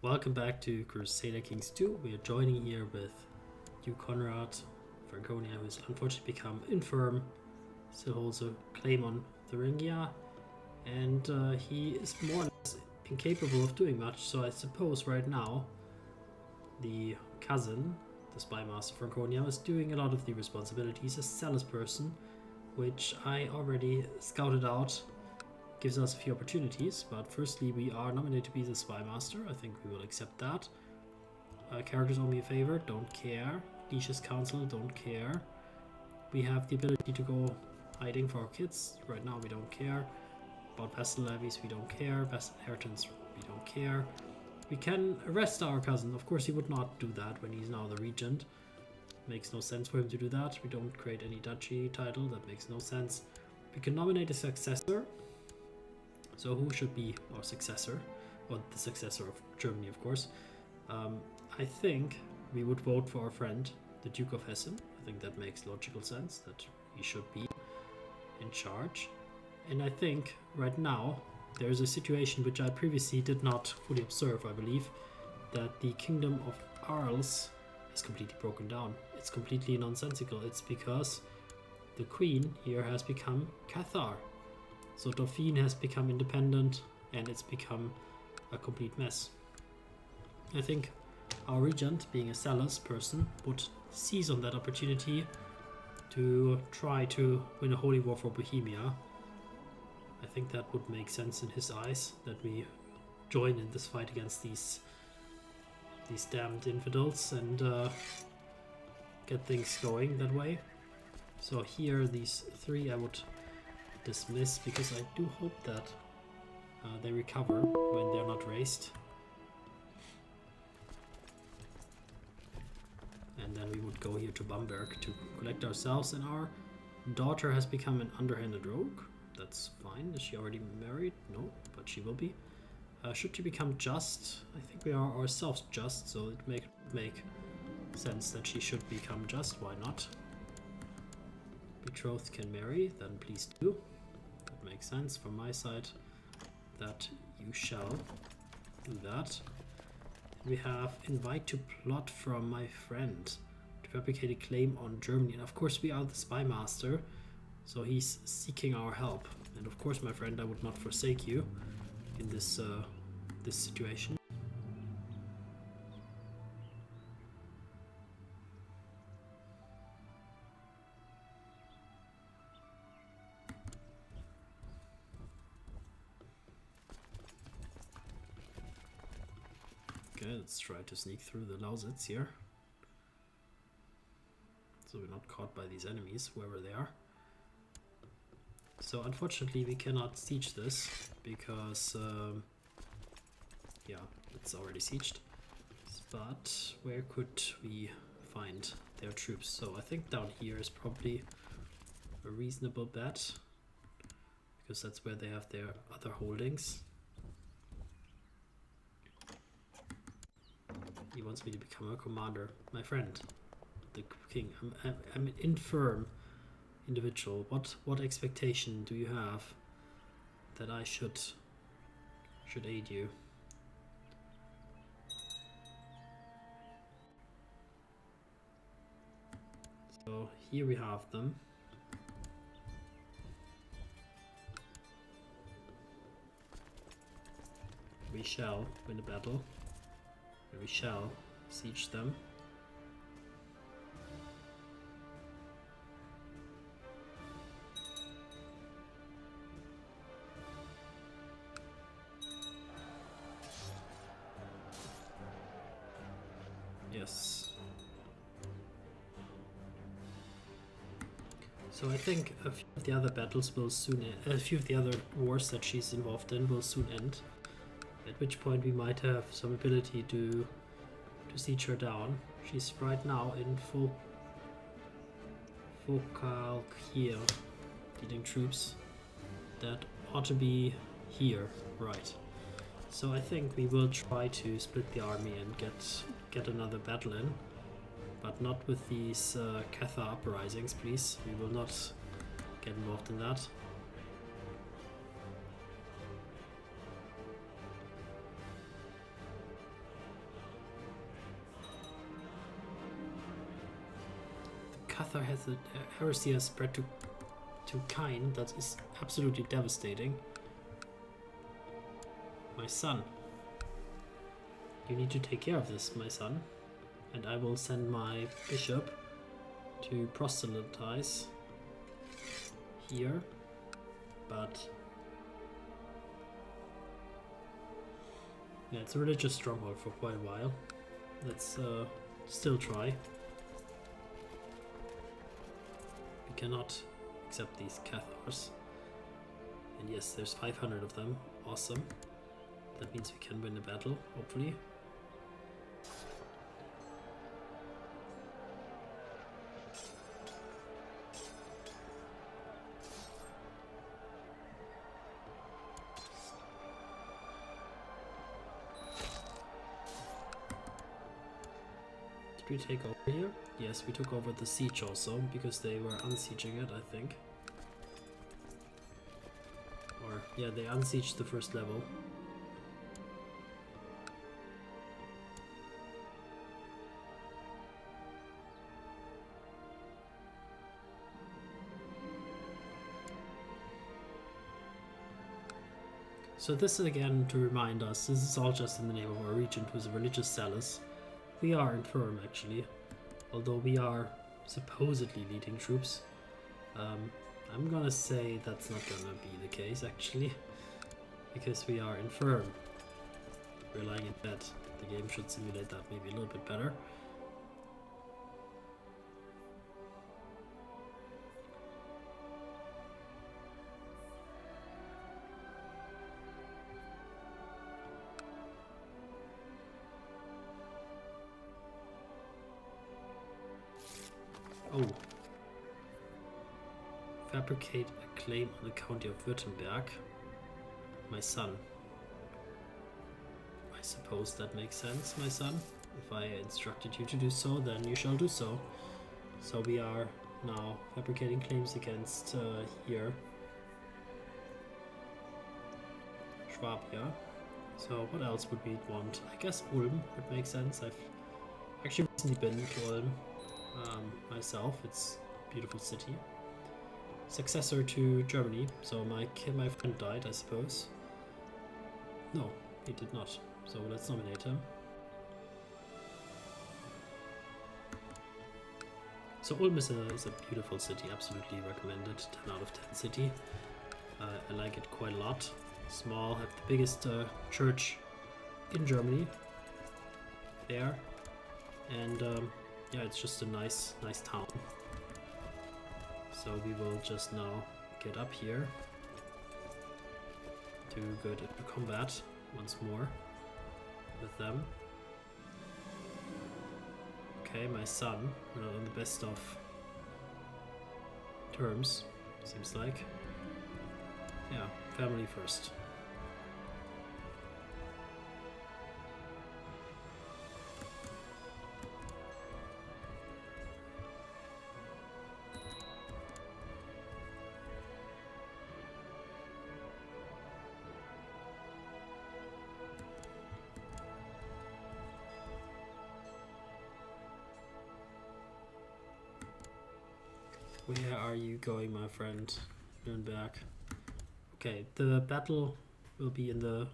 Welcome back to Crusader Kings 2. We are joining here with Duke Conrad, Franconia, who has unfortunately become infirm, still holds a claim on Thuringia, and he is more or less incapable of doing much, so I suppose right now the cousin, the spy master Franconia, is doing a lot of the responsibilities, a zealous person, which I already scouted out. Gives us a few opportunities, but firstly we are nominated to be the spy master. I think we will accept that. Characters owe me a favor, don't care. Niche's council, don't care. We have the ability to go hiding for our kids. Right now we don't care. About vassal levies we don't care. Vassal inheritance we don't care. We can arrest our cousin. Of course he would not do that when he's now the regent. Makes no sense for him to do that. We don't create any duchy title, that makes no sense. We can nominate a successor. So who should be our successor? Or the successor of Germany, of course. I think we would vote for our friend, the Duke of Hessen. I think that makes logical sense, that he should be in charge. And I think right now there is a situation which I previously did not fully observe, I believe, that the kingdom of Arles is completely broken down. It's completely nonsensical. It's because the queen here has become Cathar. So Dauphine has become independent and it's become a complete mess. I think our regent, being a zealous person, would seize on that opportunity to try to win a holy war for Bohemia. I think that would make sense in his eyes, that we join in this fight against these damned infidels and get things going that way. So here, these three I would dismiss, because I do hope that they recover when they're not raised. And then we would go here to Bamberg to collect ourselves, and our daughter has become an underhanded rogue. That's fine. Is she already married? No, but she will be. Should she become just? I think we are ourselves just, so it make sense that she should become just. Why not? Betrothed can marry, then please do. That makes sense from my side that you shall do that. We have invite to plot from my friend to fabricate a claim on Germany, and of course we are the spy master, so he's seeking our help. And of course, my friend, I would not forsake you in this this situation. Okay, let's try to sneak through the Lausitz here, so we're not caught by these enemies, whoever they are. So unfortunately we cannot siege this, because yeah, it's already sieged. But where could we find their troops? So I think down here is probably a reasonable bet, because that's where they have their other holdings. He wants me to become a commander. My friend, the king, I'm an infirm individual. What expectation do you have that I should aid you? So here we have them. We shall win the battle. And we shall siege them. Yes. So I think a few of the other battles will soon end. A few of the other wars that she's involved in will soon end. At which point we might have some ability to siege her down. She's right now in focal here, leading troops. That ought to be here, right? So I think we will try to split the army and get another battle in, but not with these Cathar uprisings, please. We will not get involved in that. Cathar has a heresy has spread to Kine. That is absolutely devastating. My son. You need to take care of this, my son. And I will send my bishop to proselytize here. But yeah, it's a religious stronghold for quite a while. Let's still try. We cannot accept these Cathars. And yes, there's 500 of them. Awesome. That means we can win the battle, hopefully. Did we take over here? Yes, we took over the siege also, because they were unsieging it, I think. Or, yeah, they unsieged the first level. So this is again to remind us, this is all just in the name of our regent, who's a religious zealous. We are infirm actually, although we are supposedly leading troops. I'm gonna say that's not gonna be the case actually, because we are infirm. We're lying in bed. The game should simulate that maybe a little bit better. Oh. Fabricate a claim on the county of Württemberg. My son. I suppose that makes sense, my son. If I instructed you to do so, then you shall do so. So we are now fabricating claims against here. Schwabia. So what else would we want? I guess Ulm would make sense. I've actually recently been to Ulm. Myself, it's a beautiful city. Successor to Germany, so my friend died, I suppose. No, he did not. So let's nominate him. So Ulm is a beautiful city, absolutely recommended. 10 out of 10 city. I like it quite a lot. Small, have the biggest church in Germany. There, and yeah, it's just a nice town. So we will just now get up here to go into combat once more with them. Okay, my son, we're not on the best of terms, seems like. Yeah, family first. Where are you going, my friend? Nürnberg. Okay, the battle will be in the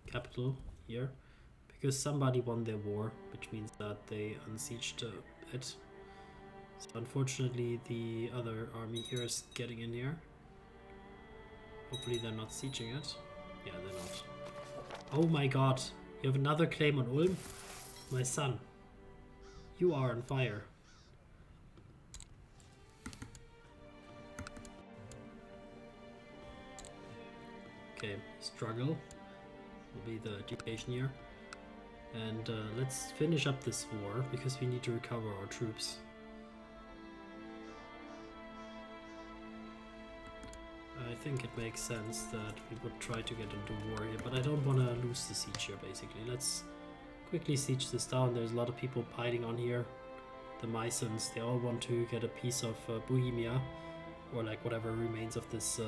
capital here, because somebody won their war, which means that they unsieged it. So unfortunately the other army here is getting in here. Hopefully they're not sieging it. Yeah, they're not. Oh my god, you have another claim on Ulm? My son, you are on fire. Okay, struggle will be the education year. And let's finish up this war, because we need to recover our troops. I think it makes sense that we would try to get into war here, but I don't want to lose the siege here, basically. Let's quickly siege this down. There's a lot of people piling on here. The Mysons, they all want to get a piece of Bohemia, or like whatever remains of this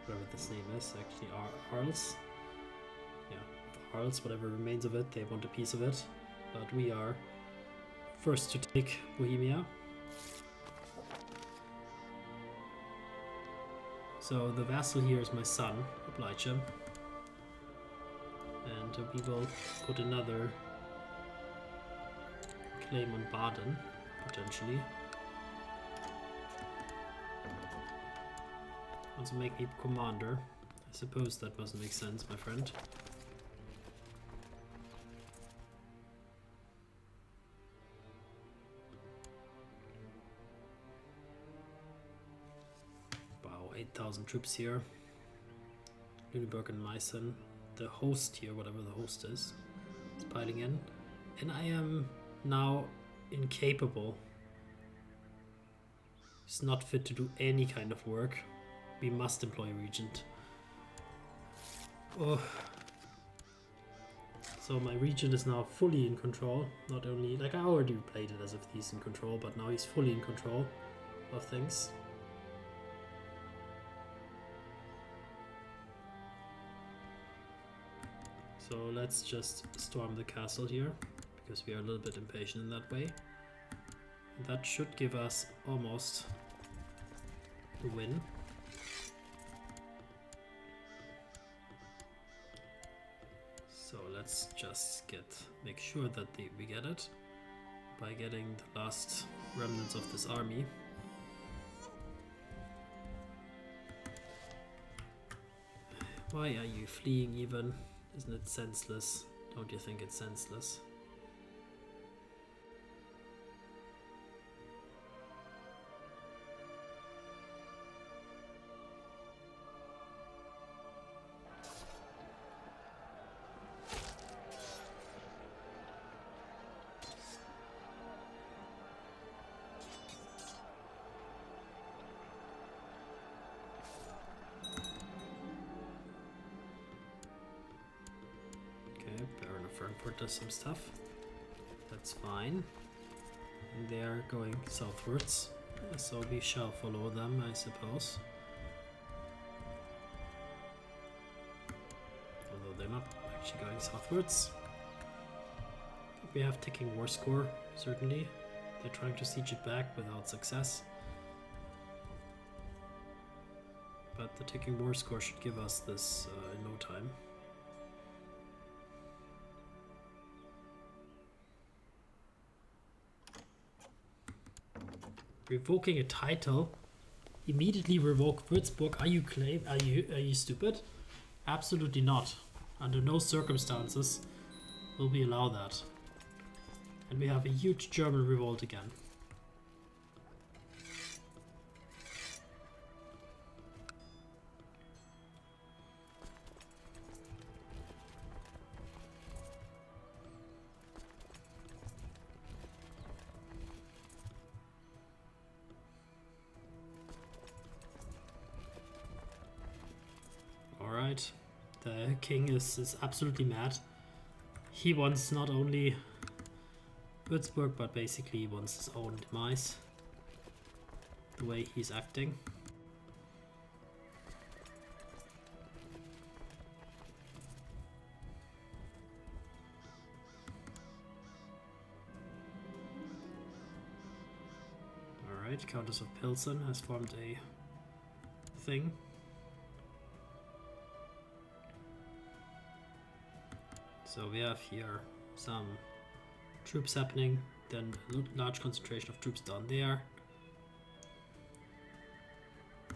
whatever this name is, actually, Arles. Yeah, Arles, whatever remains of it, they want a piece of it. But we are first to take Bohemia. So the vassal here is my son, oblige him. And we will put another claim on Baden, potentially. Also make me commander. I suppose that doesn't make sense, my friend. Wow, 8,000 troops here. Lüneburg and Meissen. The host here, whatever the host is piling in. And I am now incapable. He's not fit to do any kind of work. We must employ Regent. Oh. So my Regent is now fully in control. Not only, like I already played it as if he's in control, but now he's fully in control of things. So let's just storm the castle here, because we are a little bit impatient in that way. And that should give us almost the win. So let's just make sure that we get it by getting the last remnants of this army. Why are you fleeing even? Isn't it senseless? Don't you think it's senseless? Baron of Frankfurt does some stuff. That's fine. And they are going southwards, so we shall follow them, I suppose. Although they're not actually going southwards. We have ticking war score, certainly. They're trying to siege it back without success. But the ticking war score should give us this in no time. Revoking a title, immediately revoke Würzburg. Are you stupid? Absolutely not. Under no circumstances will we allow that. And we have a huge German revolt again. Alright, the king is absolutely mad. He wants not only Würzburg, but basically he wants his own demise. The way he's acting. Alright, Countess of Pilsen has formed a thing. So we have here some troops happening, then a large concentration of troops down there.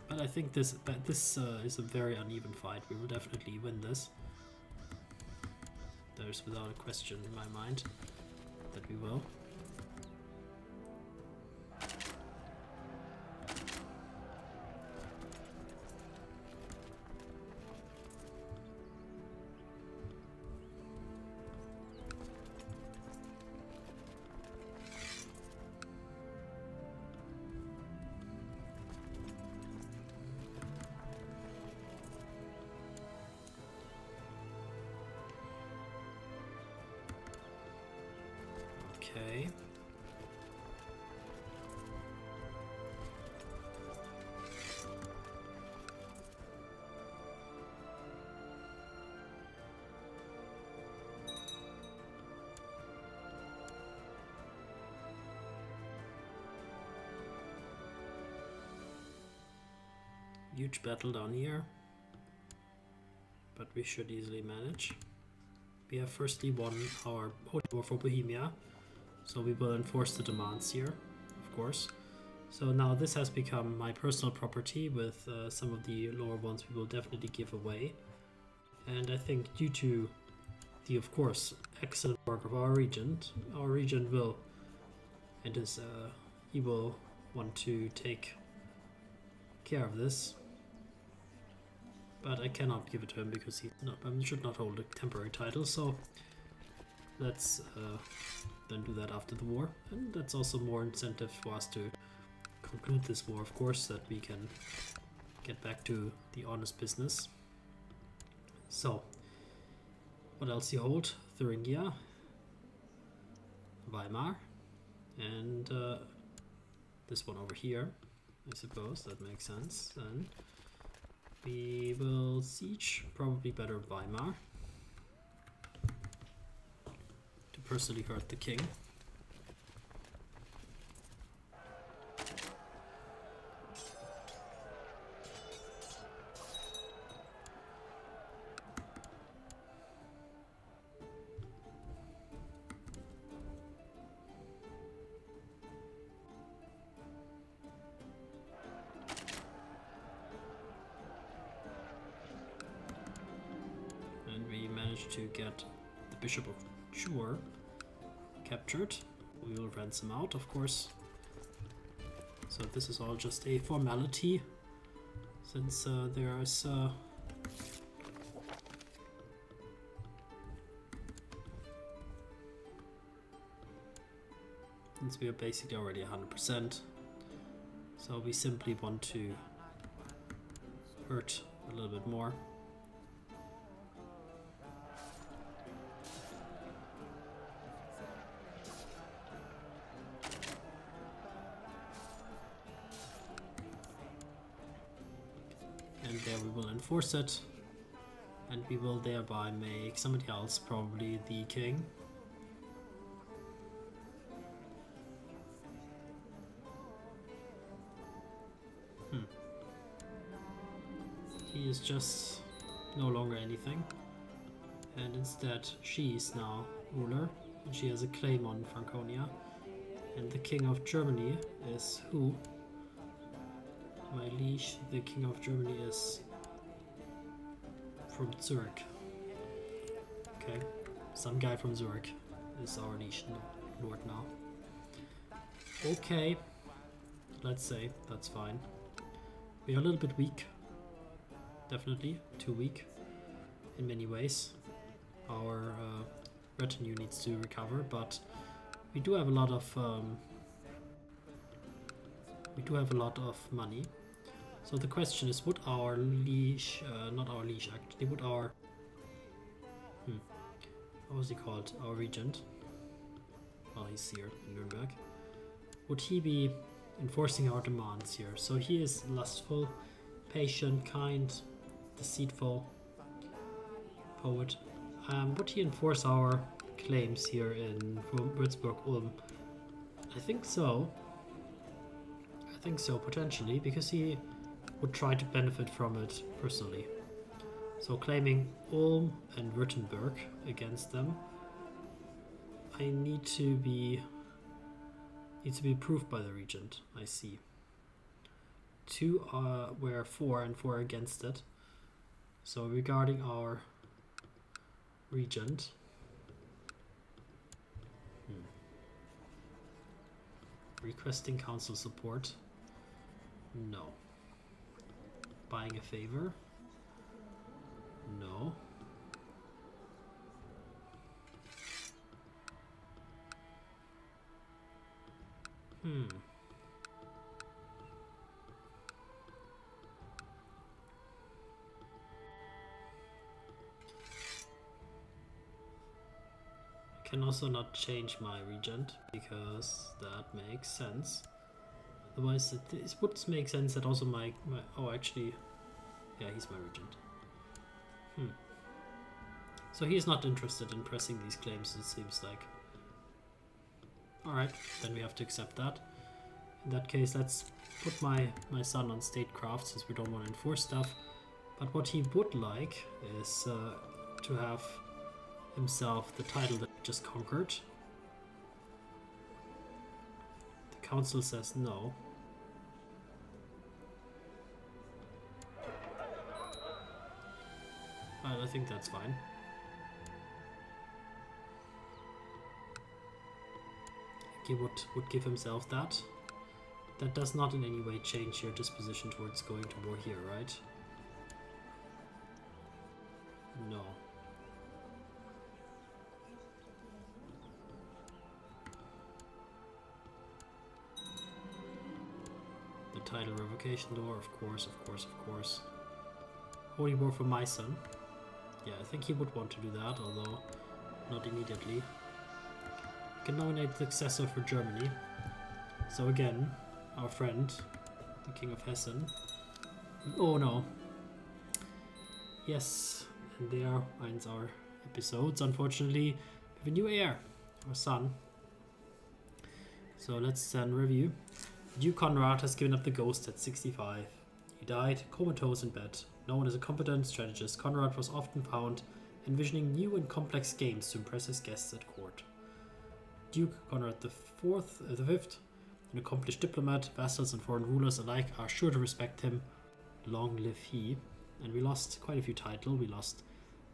But I think this is a very uneven fight. We will definitely win this. There's without a question in my mind that we will. Okay. huge battle down here, but we should easily manage. We have firstly won our Holy War for Bohemia, so we will enforce the demands here, of course. So now this has become my personal property. With some of the lower ones we will definitely give away. And I think due to the, of course, excellent work of our Regent will, and he will want to take care of this. But I cannot give it to him because he should not hold a temporary title, so let's then do that after the war. And that's also more incentive for us to conclude this war, of course, that we can get back to the honest business. So, what else you hold? Thuringia, Weimar, and this one over here, I suppose. That makes sense. Then we will siege, probably better Weimar, to personally hurt the king. To get the Bishop of Chur captured. We will ransom out, of course. So this is all just a formality, since there is since we are basically already 100%. So we simply want to hurt a little bit more. There we will enforce it, and we will thereby make somebody else probably the king. He is just no longer anything, and instead she is now ruler, and she has a claim on Franconia. And the King of Germany is who? My liege, the King of Germany is from Zurich. Okay, some guy from Zurich is our liege lord now. Okay, let's say that's fine. We are a little bit weak, definitely too weak in many ways. Our retinue needs to recover, but we do have a lot of money. So the question is, would our liege, not our liege actually, would our, what was he called? Our regent, well, he's here in Nuremberg. Would he be enforcing our demands here? So he is lustful, patient, kind, deceitful, poet. Would he enforce our claims here in Würzburg, Ulm? I think so. Potentially, because he would try to benefit from it personally. So claiming Ulm and Württemberg against them, I need to be approved by the regent. I see. 2 were 4 and 4 against it. So regarding our regent, requesting council support. No. Buying a favor? No. I can also not change my regent because that makes sense. Otherwise, it would make sense that also my oh, actually, yeah, he's my regent. So he's not interested in pressing these claims, it seems like. Alright, then we have to accept that. In that case, let's put my son on statecraft since we don't want to enforce stuff. But what he would like is to have himself the title that he just conquered. The council says no. I think that's fine. He would give himself that. That does not in any way change your disposition towards going to war here, right? No. The title revocation door, of course, of course, of course. Holy war for my son. Yeah, I think he would want to do that, although not immediately. We can nominate the successor for Germany. So again, our friend, the King of Hessen. Oh no. Yes, and there ends our episodes. Unfortunately, we have a new heir, our son. So let's then review. Duke Conrad has given up the ghost at 65. He died comatose in bed. Known as a competent strategist, Conrad was often found envisioning new and complex games to impress his guests at court. Duke Conrad V, an accomplished diplomat, vassals and foreign rulers alike are sure to respect him. Long live he. And we lost quite a few titles. We lost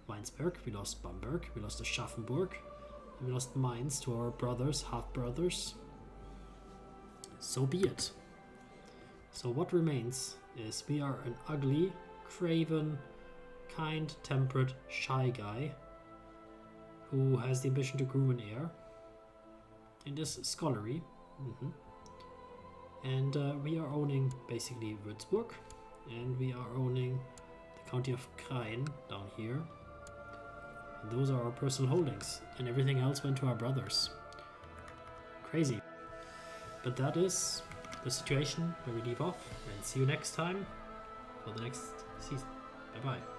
Weinsberg, we lost Bamberg, we lost Aschaffenburg, and we lost Mainz to our brothers, half-brothers. So be it. So what remains is we are an ugly, craven, kind-tempered, shy guy who has the ambition to groom an heir and is scholarly. And we are owning basically Würzburg, and we are owning the county of Krain down here. And those are our personal holdings, and everything else went to our brothers. Crazy. But that is the situation where we leave off, and see you next time for the next season. Bye bye.